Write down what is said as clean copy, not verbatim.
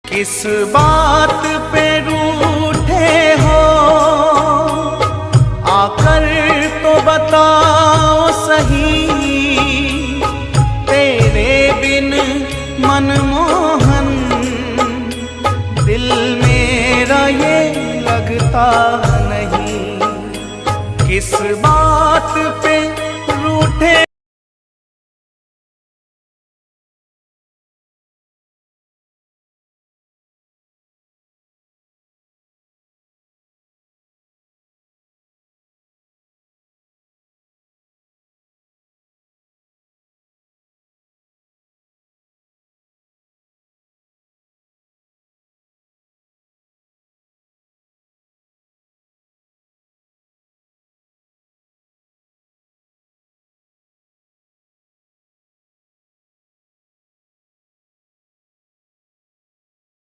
किस बात पे रूठे हो, आकर तो बताओ सही। तेरे बिन मनमोहन दिल मेरा ये लगता नहीं। किस बात